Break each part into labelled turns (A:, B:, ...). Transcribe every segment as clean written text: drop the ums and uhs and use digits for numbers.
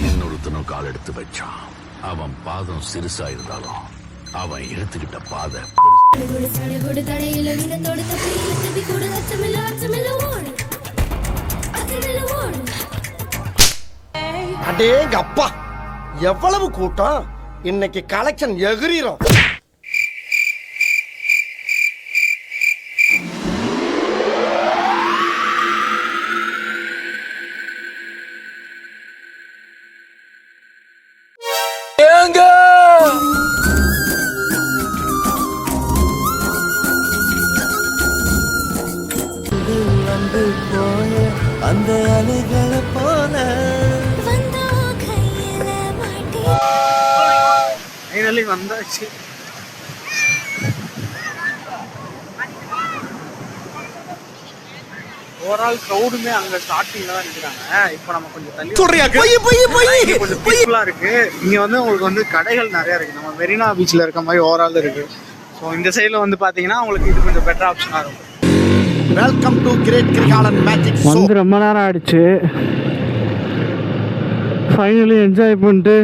A: இன்னொருத்தனும் கால் எடுத்து வச்சான். அவன் பாதம் சிறுசா இருந்தாலும் அவன் எடுத்துக்கிட்ட பாதை
B: அடேங்க அப்பா, எவ்வளவு கூட்டம்! இன்னைக்கு கலெக்ஷன் எகிரிரும்.
C: வந்து போய அந்த அலைகளை போல
D: வந்தாச்சு. ஓவரால் க்ரௌடுமே அங்க ஸ்டார்டிங்ல தான் நிக்கிறாங்க. இப்போ நம்ம கொஞ்சம் தள்ளி கொஞ்சம் பீஸ்ஃபுல்லா இருக்கு. இங்க வந்து உங்களுக்கு வந்து கடைகள் நிறைய இருக்கு. நம்ம மெரினா பீச்ல இருக்க மாதிரி ஓவரால் இருக்கு. ஸோ இந்த சைட்ல வந்து பாத்தீங்கன்னா உங்களுக்கு இது கொஞ்சம் பெட்டர் ஆப்ஷனா இருக்கும்.
B: Welcome to great Kirikalan magic show.
D: வந்து ரொம்ப நேரம் ஆயிடுச்சு. ஃபைனலி என்ஜாய் பண்ணிட்டு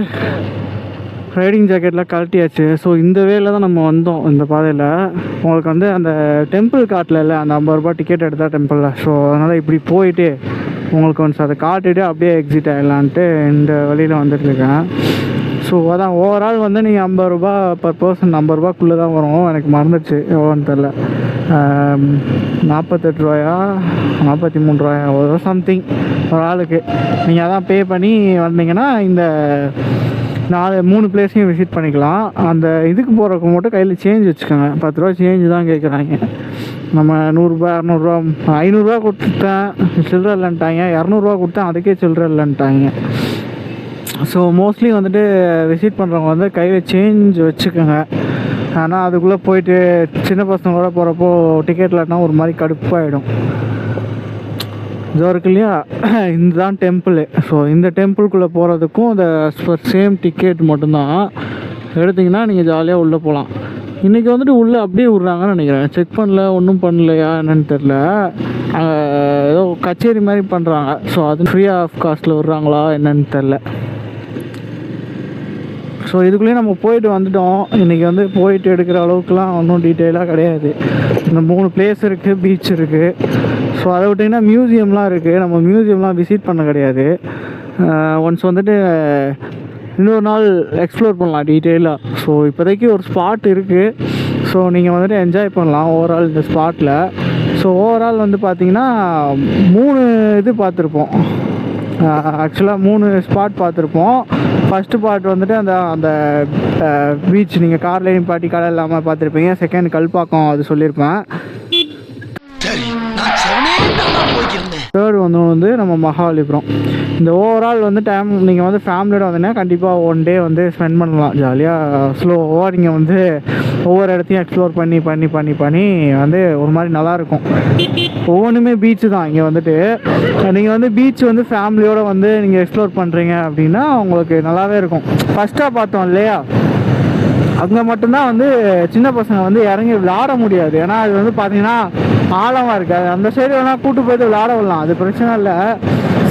D: ரைடிங் ஜாக்கெட்லாம் கழட்டியாச்சு. ஸோ இந்த வேல தான் நம்ம வந்தோம். இந்த பாதையில் உங்களுக்கு வந்து அந்த டெம்பிள் காட்டில் இல்லை, அந்த 50 ரூபா டிக்கெட் எடுத்தால் டெம்பிளில். ஸோ அதனால் இப்படி போயிட்டு உங்களுக்கு வந்து அதை காட்டிட்டு அப்படியே எக்ஸிட் ஆகிடலான்ட்டு இந்த வழியில் வந்துட்டுருக்கேன். ஸோ அதான் ஓவரால் வந்து நீங்கள் 50 ரூபா பர் பர்சன், 50 ரூபாக்குள்ளே தான் வரும். எனக்கு மறந்துடுச்சு எவ்வளோன்னு தெரில, 48 ரூபாயா 43 ரூபாயா ஒரு சம்திங் ஒரு ஆளுக்கு. நீங்கள் அதான் பே பண்ணி வந்தீங்கன்னா இந்த 3 பிளேஸையும் விசிட் பண்ணிக்கலாம். அந்த இதுக்கு போகிறதுக்கு மட்டும் கையில் சேஞ்ச் வச்சுக்கோங்க. 10 ரூபா சேஞ்சு தான் கேட்குறாங்க. நம்ம 100 ரூபா 200 ரூபா 500 ரூபா கொடுத்துட்டேன், சில்லறை இல்லைன்ட்டாங்க. 200 ரூபா கொடுத்தேன், அதுக்கே சில்லறை இல்லைன்ட்டாங்க. ஸோ மோஸ்ட்லி வந்துட்டு விசிட் பண்ணுறவங்க வந்து கையில் சேஞ்ச் வச்சுக்கோங்க. ஆனால் அதுக்குள்ளே போயிட்டு சின்ன பசங்களோட போகிறப்போ டிக்கெட் இல்லாட்டினா ஒரு மாதிரி கடுப்பாகிடும். இதோ இருக்கு இல்லையா, இதுதான் டெம்பிள். ஸோ இந்த டெம்பிள்குள்ளே போகிறதுக்கும் இந்த சேம் டிக்கெட் மட்டும்தான் எடுத்திங்கன்னா நீங்கள் ஜாலியாக உள்ளே போகலாம். இன்றைக்கி வந்துட்டு உள்ளே அப்படியே விட்றாங்கன்னு நினைக்கிறேன். செக் பண்ணல, ஒன்றும் பண்ணலையா என்னன்னு தெரில. ஏதோ கச்சேரி மாதிரி பண்ணுறாங்க. ஸோ அது ஃப்ரீ ஆஃப் காஸ்ட்டில் விட்றாங்களா என்னன்னு தெரில. ஸோ இதுக்குள்ளேயே நம்ம போயிட்டு வந்துட்டோம். இன்றைக்கி வந்து போயிட்டு எடுக்கிற அளவுக்குலாம் ஒன்றும் டீட்டெயிலாக கிடையாது. இந்த 3 பிளேஸ் இருக்குது, பீச் இருக்குது. ஸோ அதை விட்டிங்கன்னா மியூசியம்லாம் இருக்குது. நம்ம மியூசியம்லாம் விசிட் பண்ண கிடையாது. ஒன்ஸ் வந்துட்டு இன்னொரு நாள் எக்ஸ்ப்ளோர் பண்ணலாம் டீட்டெயிலாக. ஸோ இப்போதைக்கு ஒரு ஸ்பாட் இருக்குது. ஸோ நீங்கள் வந்துட்டு என்ஜாய் பண்ணலாம் ஓவரால் இந்த ஸ்பாட்டில். ஸோ ஓவரால் வந்து பார்த்திங்கன்னா 3 இது பார்த்துருப்போம். ஆக்சுவலாக 3 ஸ்பாட் பார்த்துருப்போம். ஃபஸ்ட்டு பார்ட் வந்துட்டு அந்த பீச் நீங்கள் கார்லேயும் பாட்டி கடை இல்லாமல் பார்த்துருப்பீங்க. செகண்ட் கல்பாக்கம் அது சொல்லியிருப்பேன். தேர்டு வந்து நம்ம மகாபலிபுரம். இந்த ஓவரால் வந்து டைம் நீங்கள் வந்து ஃபேமிலியோட வந்தீங்கன்னா கண்டிப்பாக 1 டே வந்து ஸ்பெண்ட் பண்ணலாம். ஜாலியாக ஸ்லோவாக நீங்கள் வந்து ஒவ்வொரு இடத்தையும் எக்ஸ்ப்ளோர் பண்ணி பண்ணி பண்ணி பண்ணி வந்து ஒரு மாதிரி நல்லாயிருக்கும். ஒவ்வொன்றுமே பீச்சு தான். இங்கே வந்துட்டு நீங்கள் வந்து பீச் வந்து ஃபேமிலியோடு வந்து நீங்கள் எக்ஸ்ப்ளோர் பண்ணுறீங்க அப்படின்னா உங்களுக்கு நல்லாவே இருக்கும். ஃபஸ்ட்டாக பார்த்தோம் இல்லையா, அங்கே மட்டும்தான் வந்து சின்ன பசங்க வந்து இறங்கி விளாட முடியாது. ஏன்னா அது வந்து பார்த்தீங்கன்னா ஆழமாக இருக்காது. அந்த சைடு வேணால் கூட்டு போய்ட்டு விளாட விடலாம், அது பிரச்சனை இல்லை.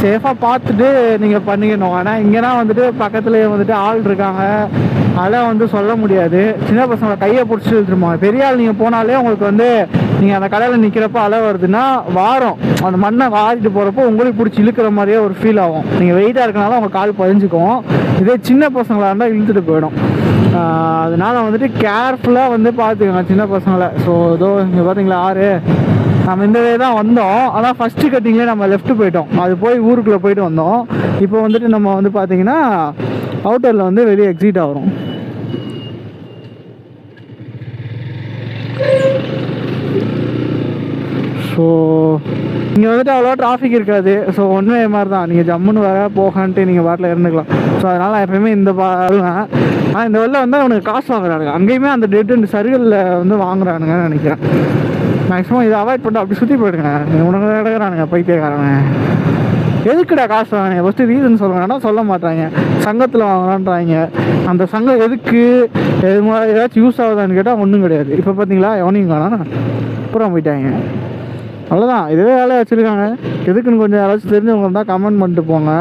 D: சேஃபாக பார்த்துட்டு நீங்கள் பண்ணிக்கணும். ஆனால் இங்கேனா வந்துட்டு பக்கத்துலேயே வந்துட்டு ஆள் இருக்காங்க, அதெல்லாம் வந்து சொல்ல முடியாது. சின்ன பசங்களை கையை பிடிச்சிட்டு வச்சுருப்பாங்க. பெரிய ஆள் நீங்கள் போனாலே உங்களுக்கு வந்து நீங்கள் அந்த கடையில் நிற்கிறப்போ அலை வருதுன்னா வாரம் அந்த மண்ணை வாரிட்டு போகிறப்போ உங்களுக்கு பிடிச்சி இழுக்கிற மாதிரியே ஒரு ஃபீல் ஆகும். நீங்கள் வெயிட்டாக இருக்கனால உங்கள் கால் பதிஞ்சுக்கும். இதே சின்ன பசங்களாக இருந்தால் இழுத்துட்டு போயிடும். அதனால் வந்துட்டு கேர்ஃபுல்லாக வந்து பார்த்துக்கோங்க சின்ன பசங்களை. ஸோ இதோ இங்கே பார்த்தீங்களா ஆறு, நம்ம இந்த வே தான் வந்தோம். ஆனால் ஃபஸ்ட்டு கட்டிங்லேயே நம்ம லெஃப்ட்டு போயிட்டோம். அது போய் ஊருக்குள்ளே போயிட்டு வந்தோம். இப்போ வந்துட்டு நம்ம வந்து பார்த்திங்கன்னா அவுட்டரில் வந்து வெளியே எக்ஸிட் ஆகிறோம். ஸோ இங்கே வந்துட்டு அவ்வளோ டிராஃபிக் இருக்காது. ஸோ ஒன்றுமே மாதிரி தான், நீங்கள் ஜம்முன்னு வர போகான்ட்டு நீங்கள் பாட்டில் இருந்துக்கலாம். ஸோ அதனால் எப்போயுமே இந்த பாருவேன். ஆனால் இந்த வெளில வந்து அவனுக்கு காசு வாங்குறானுங்க. அங்கேயுமே அந்த டெட் அண்ட் சர்க்கிளில் வந்து வாங்குறானுங்கன்னு நினைக்கிறேன். மேக்ஸிமம் இதை அவாய்ட் பண்ணிட்டு அப்படி சுற்றி போயிடுங்க. உனக்கு எடுக்கிறானுங்க பைத்தியக்காரங்க. எதுக்குடா காசு வாங்கினேன் ஃபஸ்ட்டு ரீசன் சொல்லுவாங்கன்னா சொல்ல மாட்டாங்க. சங்கத்தில் வாங்கலான்றாங்க. அந்த சங்கம் எதுக்கு ஏதாச்சும் யூஸ் ஆகுதான்னு கேட்டால் ஒன்றும் கிடையாது. இப்போ பார்த்தீங்களா எவனையும் காணா அப்புறம் போயிட்டாங்க. அவ்வளோதான், இதுவே வேலையை வச்சுருக்காங்க. எதுக்குன்னு கொஞ்சம் யாராச்சும் தெரிஞ்சவங்க இருந்தால் கமெண்ட் பண்ணிட்டு போங்க.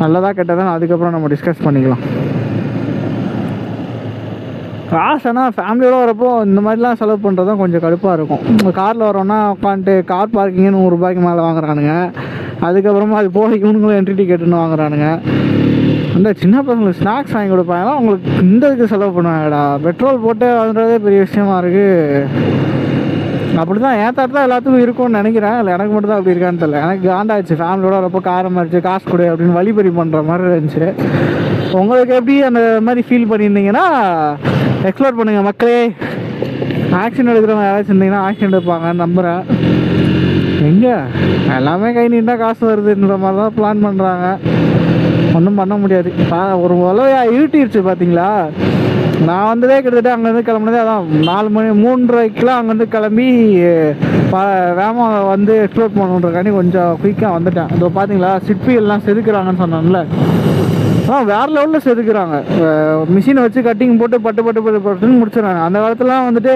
D: நல்லதா கெட்டதான் அதுக்கப்புறம் நம்ம டிஸ்கஸ் பண்ணிக்கலாம். காசுனா ஃபேமிலியோடு வரப்போ இந்த மாதிரிலாம் செலவு பண்ணுறது தான் கொஞ்சம் கடுப்பாக இருக்கும். காரில் வரோன்னா உட்காந்துட்டு கார் பார்க்கிங்கு 100 ரூபாய்க்கு மேலே வாங்குறானுங்க. அதுக்கப்புறமா அது போக இவனுங்களும் என்ட்ரி டிக்கெட்டுன்னு வாங்குறானுங்க. அந்த சின்ன பசங்களுக்கு ஸ்நாக்ஸ் வாங்கி கொடுப்பாங்க. அவங்களுக்கு இந்த இதுக்கு செலவு பண்ணுவாங்கடா. பெட்ரோல் போட்டு வாங்குறதே பெரிய விஷயமா இருக்குது. அப்படி தான் ஏன் தான் எல்லாத்துக்கும் இருக்கும்னு நினைக்கிறேன். இல்லை எனக்கு மட்டும் தான் அப்படி இருக்கான்னு தெரியல. எனக்கு காண்டாச்சு ஃபேமிலியோட வரப்போ காரம் அடிச்சு காசு கொடு அப்படின்னு வழிபறி பண்ணுற மாதிரி இருந்துச்சு. உங்களுக்கு எப்படி அந்த மாதிரி ஃபீல் பண்ணியிருந்தீங்கன்னா எக்ஸ்ப்ளோர் பண்ணுங்கள் மக்களே. ஆக்ஷன் எடுக்கிறவங்க யாராச்சும் இருந்தீங்கன்னா ஆக்ஷன் எடுப்பாங்கன்னு நம்புகிறேன். எங்கே எல்லாமே கை நீட்டாக காசு வருதுன்ற மாதிரி தான் பிளான் பண்ணுறாங்க. ஒன்றும் பண்ண முடியாது. ஒரு உலக இருட்டிடுச்சு பார்த்தீங்களா. நான் வந்ததே கிட்டத்தட்ட அங்கேருந்து கிளம்புனதே அதான் 4 மணி 3:30க்கெலாம் அங்கேருந்து கிளம்பி வேகமாக வந்து எக்ஸ்ப்ளோர் பண்ணணுன்றக்காண்டி கொஞ்சம் குயிக்காக வந்துட்டேன். இதோ பார்த்தீங்களா சிற்பி எல்லாம் செதுக்குறாங்கன்னு சொன்னான்ல, வேறு லெவலில் செதுக்குறாங்க. மிஷினை வச்சு கட்டிங் போட்டு பட்டுன்னு முடிச்சிடறாங்க. அந்த காலத்துலாம் வந்துட்டு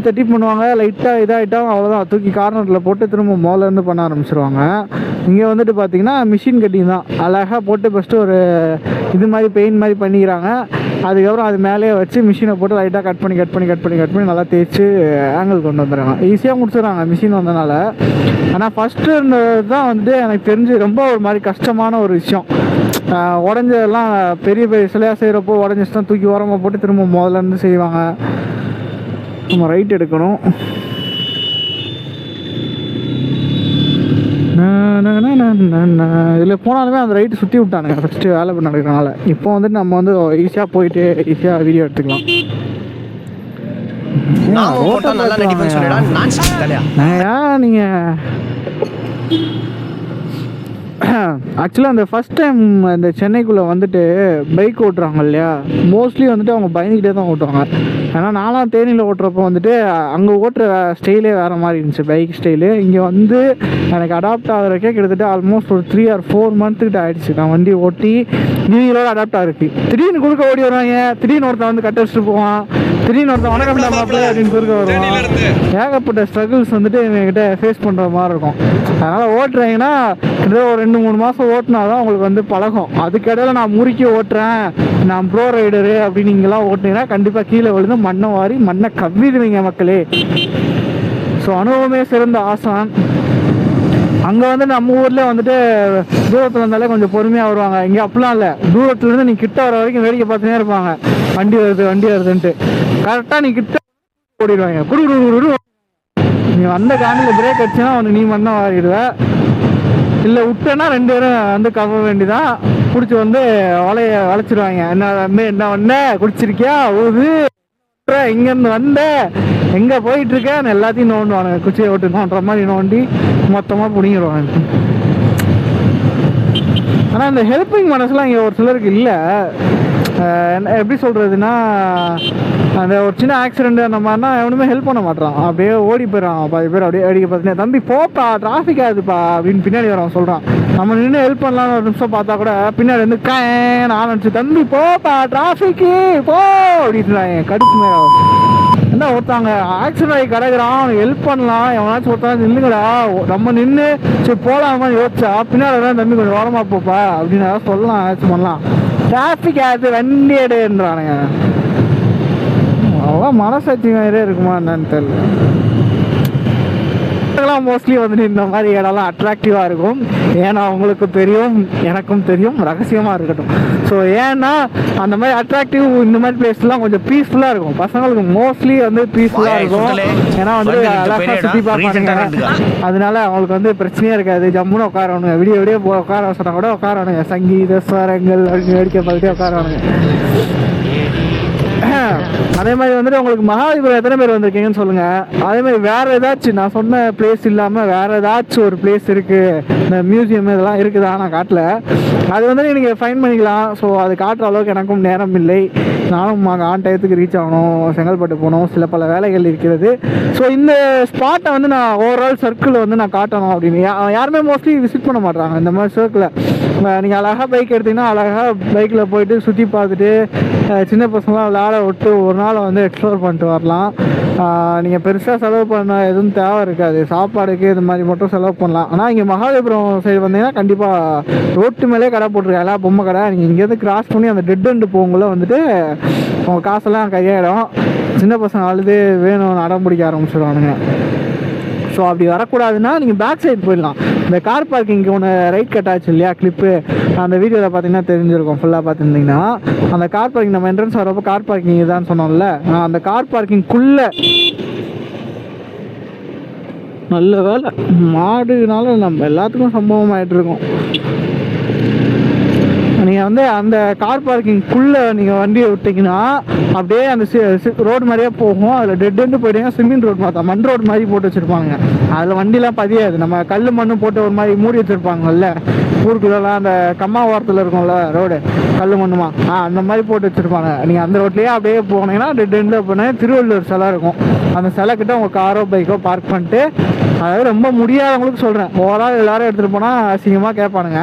D: தட்டி பண்ணுவாங்க. லைட்டாக இதாகிட்டாங்க, அவ்வளோதான் தூக்கி கார்னரில் போட்டு திரும்ப முதலேருந்து பண்ண ஆரம்பிச்சிருவாங்க. இங்கே வந்துட்டு பார்த்தீங்கன்னா மிஷின் கட்டிங் தான். அழகாக போட்டு ஃபஸ்ட்டு ஒரு இது மாதிரி பெயிண்ட் மாதிரி பண்ணிக்கிறாங்க. அதுக்கப்புறம் அது மேலேயே வச்சு மிஷினை போட்டு லைட்டாக கட் பண்ணி நல்லா தேய்ச்சி ஆங்கிள் கொண்டு வந்துடுறாங்க. ஈஸியாக முடிச்சிடுறாங்க மிஷின் வந்தனால. ஆனால் ஃபஸ்ட்டு இருந்தது தான் வந்துட்டு எனக்கு தெரிஞ்சு ரொம்ப ஒரு மாதிரி கஷ்டமான ஒரு விஷயம். உடஞ்சதெல்லாம் பெரிய சிலையாக செய்கிறப்போ உடஞ்சிச்சுன்னா தூக்கி ஓரமாக போட்டு திரும்ப முதலேருந்து செய்வாங்க. நம்ம ரைட் எடுக்கணும். இதில் போனாலுமே அந்த ரைட்டு சுற்றி விட்டானுங்க ஃபஸ்ட்டு வேலை பண்ண நடக்கிறனால. இப்போ வந்துட்டு நம்ம வந்து ஈஸியாக போயிட்டு ஈஸியாக வீடியோ எடுத்துக்கலாம். நீங்கள் ஆக்சுவலாக அந்த ஃபஸ்ட் டைம் இந்த சென்னைக்குள்ளே வந்துட்டு பைக் ஓட்டுறாங்க இல்லையா, மோஸ்ட்லி வந்துட்டு அவங்க பயந்துக்கிட்டே தான் ஓட்டுவாங்க. ஏன்னா நான்லாம் தேனியில் ஓட்டுறப்போ வந்துட்டு அங்கே ஓட்டுற ஸ்டைலே வேறு மாதிரி இருந்துச்சு பைக் ஸ்டைலு. இங்கே வந்து எனக்கு அடாப்ட் ஆகிறதுக்கே கிட்டத்தட்ட ஆல்மோஸ்ட் ஒரு 3 or 4 மந்த்துக்கிட்ட ஆகிடுச்சு. நான் வண்டி ஓட்டி நீங்களோட அடாப்ட் ஆகிருக்கு. திடீர்னு குறுக்க ஓடி வருவாங்க, திடீர்னு ஒருத்தன் வந்து கட்ட வச்சுட்டு போவான், திடீர்னு ஒருத்தன் வணக்கம் மாப்பிள்ளை அப்படின்னு குறுக்க வருவான். ஏகப்பட்ட ஸ்ட்ரகிள்ஸ் வந்துட்டு எங்ககிட்ட ஃபேஸ் பண்ணுற மாதிரி இருக்கும். அதனால் ஓட்டுறீங்கன்னா கிட்டத்தட்ட ஒரு 2-3 மாதம் ஓட்டினா தான் உங்களுக்கு வந்து பழகும். அதுக்கிடையில் நான் முறுக்கி ஓட்டுறேன், நான் ப்ரோ ரைடரு அப்படின்னு நீங்களாம் ஓட்டினீங்கன்னா கண்டிப்பாக கீழே விழுந்து மண்ணை வாரி மண்ணை கவ்விடுவீங்க மக்களே. ஸோ அனுபவமே சிறந்த ஆசான். அங்கே வந்து நம்ம ஊரில் வந்துட்டு தூரத்தில் இருந்தாலே கொஞ்சம் பொறுமையாக வருவாங்க. இங்கே அப்படிலாம் இல்லை. தூரத்துலேருந்து நீ கிட்ட வர வரைக்கும் வேடிக்கை பார்த்துனே இருப்பாங்க. வண்டி வருதுன்ட்டு கரெக்டாக நீ கிட்ட ஓடிடுவாங்க. குடு நீ வந்த காண்டில் பிரேக் அடிச்சுன்னா அவனுக்கு நீ மண்ணை வாரிடுவ. இல்லை விட்டேன்னா 2 பேரும் வந்து கவ வேண்டிதான். பிடிச்சி வந்து வளைச்சிடுவாங்க. என்ன ஒன்று குடிச்சிருக்கியா ஊது இங்கேருந்து வந்த எங்கே போயிட்டுருக்கேன் எல்லாத்தையும் நோண்டுவானுங்க. குச்சியை விட்டு நோண்டுற மாதிரி நோண்டி மொத்தமாக பிடிங்கிடுவாங்க. ஆனால் இந்த ஹெல்ப்பிங் மனசுலாம் இங்கே ஒரு சிலருக்கு இல்லை. எப்படி சொல்கிறதுனா, அந்த ஒரு சின்ன ஆக்சிடென்ட் அந்த மாதிரினா எவனுமே ஹெல்ப் பண்ண மாட்டான். அப்படியே ஓடி போயிடறான். 10 பேர் அப்படியே அடிக்க பார்த்தீங்கன்னா தம்பி போப்பா டிராஃபிக் ஆகுதுப்பா அப்படின்னு பின்னாடி வரான் சொல்கிறான். நம்ம நின்று ஹெல்ப் பண்ணலான்னு ஒரு நிமிஷம் பார்த்தா கூட பின்னாடி வந்து நான் நினச்சி தம்பி போப்பா டிராஃபிக்கு போ அப்படின்றாங்க. கடுப்பு மேலே என்ன ஒருத்தாங்க ஆக்சிடென்ட் ஆகி கிடக்குறான், அவனுக்கு ஹெல்ப் பண்ணலாம், எவனாச்சும் ஒருத்தா நில்லுங்கடா நம்ம நின்று சரி போகலாமா யோசிச்சா பின்னாடி தான் தம்பி கொஞ்சம் ஓரமாக போப்பா அப்படின்னு ஏதாவது சொல்லலாம், ஏதாச்சும் பண்ணலாம். டிராஃபிக் ஆகுது வண்டி எடுன்றானுங்க. அவ்வளோ மனசாட்சி மாதிரியே இருக்குமா என்னன்னு தெரியல. மோஸ்ட்லி வந்துட்டு இந்த மாதிரி இடம்லாம் அட்ராக்டிவாக இருக்கும். ஏன்னா அவங்களுக்கும் தெரியும் எனக்கும் தெரியும், ரகசியமாக இருக்கட்டும். ஸோ ஏன்னா அந்த மாதிரி அட்ராக்டிவ் இந்த மாதிரி பிளேஸ்லாம் கொஞ்சம் பீஸ்ஃபுல்லாக இருக்கும். பசங்களுக்கு மோஸ்ட்லி வந்து பீஸ்ஃபுல்லாக இருக்கும். ஏன்னா வந்து அழகாக சுற்றி பார்ப்பாங்க. அதனால அவங்களுக்கு வந்து பிரச்சனையே இருக்காது. ஜம்முன்னு உட்காரணுங்க, விடிய உட்கார சொன்னால் கூட உட்காரணுங்க. சங்கீத ஸ்வரங்கள் அப்படின்னு வேடிக்கை பார்த்துட்டே உட்காரணுங்க. அதே மாதிரி வந்துட்டு உங்களுக்கு மகாபலிபுரம் எத்தனை பேர் வந்திருக்கீங்கன்னு சொல்லுங்கள். அதே மாதிரி வேறு ஏதாச்சும் நான் சொன்ன பிளேஸ் இல்லாமல் வேறு ஏதாச்சும் ஒரு பிளேஸ் இருக்குது, இந்த மியூசியம் இதெல்லாம் இருக்குதா நான் காட்டல, அது வந்துட்டு நீங்கள் ஃபைன் பண்ணிக்கலாம். ஸோ அது காட்டுற அளவுக்கு எனக்கும் நேரம் இல்லை. நானும் ஆன் டயத்துக்கு ரீச் ஆகணும், செங்கல்பட்டு போகணும், சில பல வேலைகள் இருக்கிறது. ஸோ இந்த ஸ்பாட்டை வந்து நான் ஓவரால் சர்க்கிள் வந்து நான் காட்டணும் அப்படின்னு யாருமே மோஸ்ட்லி விசிட் பண்ண மாட்டாங்க. இந்த மாதிரி சர்க்கிளை நீங்கள் அழகாக பைக் எடுத்திங்கன்னா அழகாக பைக்கில் போயிட்டு சுற்றி பார்த்துட்டு சின்ன பசங்களாம் விளையாட விட்டு ஒரு நாள் வந்து எக்ஸ்ப்ளோர் பண்ணிட்டு வரலாம். நீங்கள் பெருசாக செலவு பண்ண எதுவும் தேவை இருக்காது, சாப்பாடுக்கு இது மாதிரி மட்டும் செலவு பண்ணலாம். ஆனால் இங்கே மகாபலிபுரம் சைடு வந்தீங்கன்னா கண்டிப்பாக ரோட்டு மேலே கடை போட்டிருக்காங்க, எல்லாம் பொம்மை கடை. நீங்கள் இங்கேருந்து கிராஸ் பண்ணி அந்த டெட் எண்டு போகும்போது வந்துட்டு உங்கள் காசெல்லாம் கையாயிடும். சின்ன பசங்க அழுது வேணும் அடம் பிடிக்க ஆரம்பிச்சிடுவானுங்க. ஸோ அப்படி வரக்கூடாதுன்னா நீங்கள் பேக் சைடு போயிடலாம். இந்த கார் பார்க்கிங்க்கு ஒன்று ரைட் கட் ஆச்சு இல்லையா கிளிப்பு, அந்த வீடியோவில் பார்த்தீங்கன்னா தெரிஞ்சிருக்கும். ஃபுல்லாக பார்த்துருந்தீங்கன்னா அந்த கார் பார்க்கிங் நம்ம என்ட்ரன்ஸ் வரப்போ கார் பார்க்கிங் தான் சொன்னோம்ல, அந்த கார் பார்க்கிங்குள்ளே நல்ல வேலை மாடுனால நம்ம எல்லாத்துக்கும் சம்பவம் ஆகிட்டு இருக்கோம். நீங்கள் வந்து அந்த கார் பார்க்கிங்குள்ளே நீங்கள் வண்டியை விட்டிங்கன்னா அப்படியே அந்த ரோடு மாதிரியே போகும். அதில் டெட் எண்டு போயிட்டீங்கன்னா சிமெண்ட் ரோடு பார்த்தா மண் ரோடு மாதிரி போட்டு வச்சுருப்பாங்க. அதில் வண்டிலாம் பதியாது, நம்ம கல் மண்ணு போட்டு ஒரு மாதிரி மூடி வச்சுருப்பாங்கல்ல ஊருக்குள்ளெல்லாம், அந்த கம்மா ஓரத்தில் இருக்கும்ல ரோடு கல் மண்ணுமா, அந்த மாதிரி போட்டு வச்சுருப்பாங்க. நீங்கள் அந்த ரோட்லேயே அப்படியே போனீங்கன்னா டெட் எண்டில் போனால் திருவள்ளுவர் சிலை இருக்கும். அந்த சிலைக்கிட்ட உங்கள் காரோ பைக்கோ பார்க் பண்ணிட்டு, அதாவது ரொம்ப முடியாதவங்களுக்கு சொல்கிறேன், ஓவரால் எல்லோரும் எடுத்துகிட்டு போனால் அசிங்கமாக கேட்பானுங்க.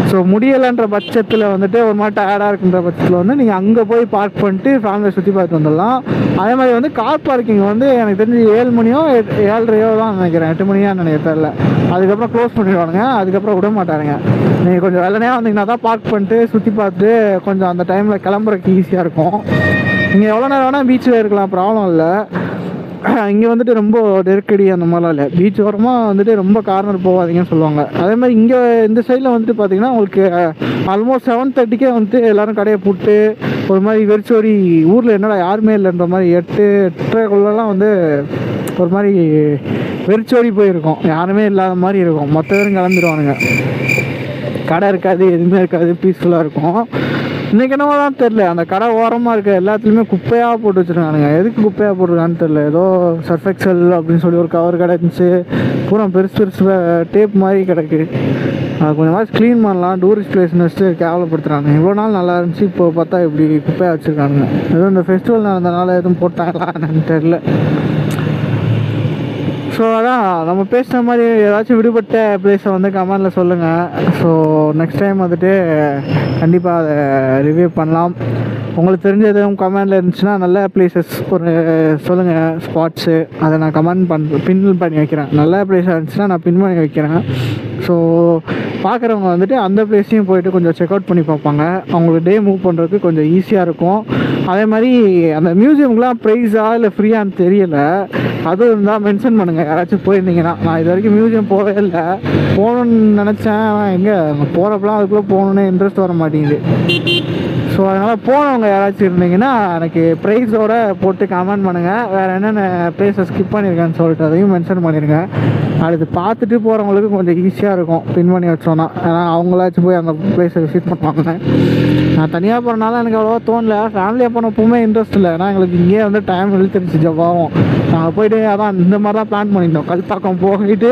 D: ஸோ முடியலைன்ற பட்சத்தில் வந்துட்டு ஒரு மாதிரி டயர்டாக இருக்குன்ற பட்சத்தில் வந்து நீங்கள் அங்கே போய் பார்க் பண்ணிட்டு ஃபேமிலியை சுற்றி பார்த்துட்டு வந்துடலாம். அதே மாதிரி வந்து கார் பார்க்கிங் வந்து எனக்கு தெரிஞ்சு 7 மணியோ 7:30 தான் நினைக்கிறேன், 8 மணியாக நினைக்கிறேன் தெரியல. அதுக்கப்புறம் க்ளோஸ் பண்ணிடுவானுங்க, அதுக்கப்புறம் விட மாட்டாருங்க. நீங்கள் கொஞ்சம் வெள்ளனையாக வந்தீங்கன்னா தான் பார்க் பண்ணிட்டு சுற்றி பார்த்துட்டு கொஞ்சம் அந்த டைமில் கிளம்புறதுக்கு ஈஸியாக இருக்கும். நீங்கள் எவ்வளோ நேரம் வேணால் பீச்சில் இருக்கலாம், ப்ராப்ளம் இல்லை. இங்கே வந்துட்டு ரொம்ப நெருக்கடி அந்த மாதிரிலாம் இல்லை. பீச் ஓரமாக வந்துட்டு ரொம்ப கார்னர் போகாதீங்கன்னு சொல்லுவாங்க. அதே மாதிரி இங்கே இந்த சைடில் வந்துட்டு பார்த்தீங்கன்னா உங்களுக்கு ஆல்மோஸ்ட் 7:30க்கே வந்துட்டு எல்லோரும் கடையை போட்டு ஒரு மாதிரி வெறிச்சோடி ஊரில் என்னடா யாருமே இல்லைன்ற மாதிரி 8:30க்குள்ளெல்லாம் வந்து ஒரு மாதிரி வெறிச்சோடி போயிருக்கும், யாருமே இல்லாத மாதிரி இருக்கும். மொத்த பேரும் கிளம்பிடுவானுங்க, கடை இருக்காது, எதுவுமே இருக்காது, பீஸ்ஃபுல்லாக இருக்கும். இன்றைக்கி என்னவோ தான் தெரில, அந்த கடை ஓரமாக இருக்க எல்லாத்துலேயுமே குப்பையாக போட்டு வச்சுருக்கானுங்க. எதுக்கு குப்பையாக போட்டிருக்கான்னு தெரில. ஏதோ சர்ஃபெக்சல் அப்படின்னு சொல்லி ஒரு கவர் கடை இருந்துச்சு, பூரா பெருசு பெருசு டேப் மாதிரி கிடக்கு. அது கொஞ்சமாக க்ளீன் பண்ணலாம், டூரிஸ்ட் பிளேஸ்னு வச்சுட்டு கேவலப்படுத்துகிறாங்க. இவ்வளோ நாள் நல்லா இருந்துச்சு, இப்போ பார்த்தா இப்படி குப்பையாக வச்சுருக்கானுங்க. எதுவும் இந்த ஃபெஸ்டிவல் நடந்தனால எதுவும் போட்டாங்களா என்னன்னு தெரில. ஸோ அதான் நம்ம பேசுகிற மாதிரி ஏதாச்சும் விடுபட்ட பிளேஸை வந்து கமெண்டில் சொல்லுங்கள். ஸோ நெக்ஸ்ட் டைம் வந்துட்டு கண்டிப்பாக அதை ரிவ்யூ பண்ணலாம். உங்களுக்கு தெரிஞ்ச எதுவும் கமெண்டில் இருந்துச்சுன்னா நல்ல பிளேசஸ் ஒரு சொல்லுங்கள், ஸ்பாட்ஸு, அதை நான் பின் பண்ணி வைக்கிறேன். நல்ல பிளேஸாக இருந்துச்சுன்னா நான் பின் பண்ணி வைக்கிறேன். ஸோ பார்க்குறவங்க வந்துட்டு அந்த பிளேஸையும் போயிட்டு கொஞ்சம் செக் அவுட் பண்ணி பார்ப்பாங்க, அவங்களுக்கு டே மூவ் பண்ணுறதுக்கு கொஞ்சம் ஈஸியாக இருக்கும். அதே மாதிரி அந்த மியூசியம்க்குலாம் ப்ரைஸாக இல்லை ஃப்ரீயான்னு தெரியலை, அதுவும் இருந்தால் மென்ஷன் பண்ணுங்கள் யாராச்சும் போயிருந்தீங்கன்னா. நான் இது வரைக்கும் மியூசியம் போகவே இல்லை, போகணுன்னு நினச்சேன், எங்கே போகிறப்பெல்லாம் அதுக்குள்ளே போகணுன்னு இன்ட்ரெஸ்ட் வர மாட்டேங்குது. ஸோ அதனால் போனவங்க யாராச்சும் இருந்தீங்கன்னா எனக்கு ப்ரைஸோடு போட்டு கமெண்ட் பண்ணுங்கள். வேறு என்னென்ன ப்ளேஸை ஸ்கிப் பண்ணியிருக்கேன்னு சொல்லிட்டு அதையும் மென்ஷன் பண்ணிடுங்க. அடுத்து பார்த்துட்டு போகிறவங்களுக்கு கொஞ்சம் ஈஸியாக இருக்கும் பின் பண்ணி வச்சோன்னா. ஏன்னா அவங்களாச்சும் போய் அந்த பிளேஸை விசிட் பண்ணுவாங்க. நான் தனியாக போகிறனால எனக்கு அவ்வளோவா தோணல, ஃபேமிலியாக போன எப்பவுமே இன்ட்ரெஸ்ட் இல்லை. ஏன்னா எங்களுக்கு இங்கேயே வந்து டைம் இழுத்துருச்சு ஜவ்வாவும். நாங்கள் போய்ட்டு அதான் இந்த மாதிரி தான் பிளான் பண்ணியிருந்தோம், கல்பாக்கம் போயிட்டு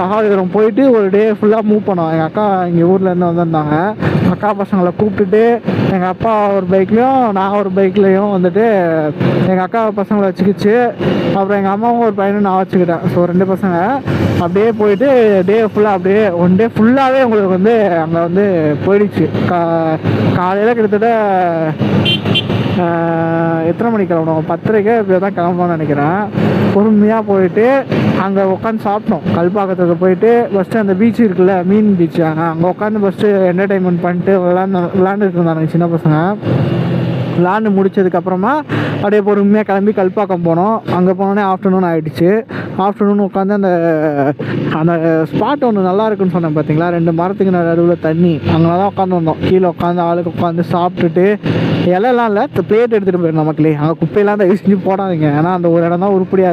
D: மகாபலிபுரம் போயிட்டு ஒரு டே ஃபுல்லாக மூவ் பண்ணோம். எங்கள் அக்கா இங்கே ஊர்லேருந்து வந்திருந்தாங்க, அக்கா பசங்களை கூப்பிட்டுட்டு எங்கள் அப்பா ஒரு பைக்லேயும் நான் ஒரு பைக்லேயும் வந்துட்டு எங்கள் அக்கா பசங்களை வச்சுக்கிச்சு, அப்புறம் எங்கள் அம்மாவும் ஒரு பையனும் நான் வச்சுக்கிட்டேன். ஸோ 2 பசங்க அப்படியே போயிட்டு டே ஃபுல்லாக அப்படியே 1 டே ஃபுல்லாகவே உங்களுக்கு வந்து அங்கே வந்து போயிடுச்சு. காலையில் கிட்டத்தட்ட எத்தனை மணிக்கு கிளம்பணும், 10:30க்கே இப்படி தான் கிளம்பணும்னு நினைக்கிறேன். பொறுமையாக போயிட்டு அங்கே உட்காந்து சாப்பிட்டோம். கல்பாக்கத்துக்கு போயிட்டு ஃபஸ்ட்டு அந்த பீச் இருக்குல்ல, மீன் பீச், அங்கே உட்காந்து ஃபஸ்ட்டு என்டர்டைன்மெண்ட் பண்ணிட்டு விளாண்டுட்டு இருந்தாங்க சின்ன பசங்க. விளாண்டு முடிச்சதுக்கப்புறமா அப்படியே பொறுமையாக கிளம்பி கல்பாக்கம் போனோம். அங்கே போனோடனே ஆஃப்டர்நூன் ஆகிடுச்சு. ஆஃப்டர்நூன் உட்காந்து அந்த ஸ்பாட் ஒன்று நல்லா இருக்குன்னு சொன்னேன் பார்த்தீங்களா, 2 மரத்துக்கு நடுவில் தண்ணி, அங்கே தான் உட்காந்து வந்தோம். கீழே உட்காந்து ஆளுக்கு உட்காந்து சாப்பிட்டுட்டு, இலையெல்லாம் இல்லை பிளேட் எடுத்துகிட்டு போயிடும் நமக்குள்ளே. அங்கே குப்பையெல்லாம் தயவு செஞ்சு போடாதீங்க, ஏன்னா அந்த ஒரு இடம் தான் உருப்படியாக இருக்குது.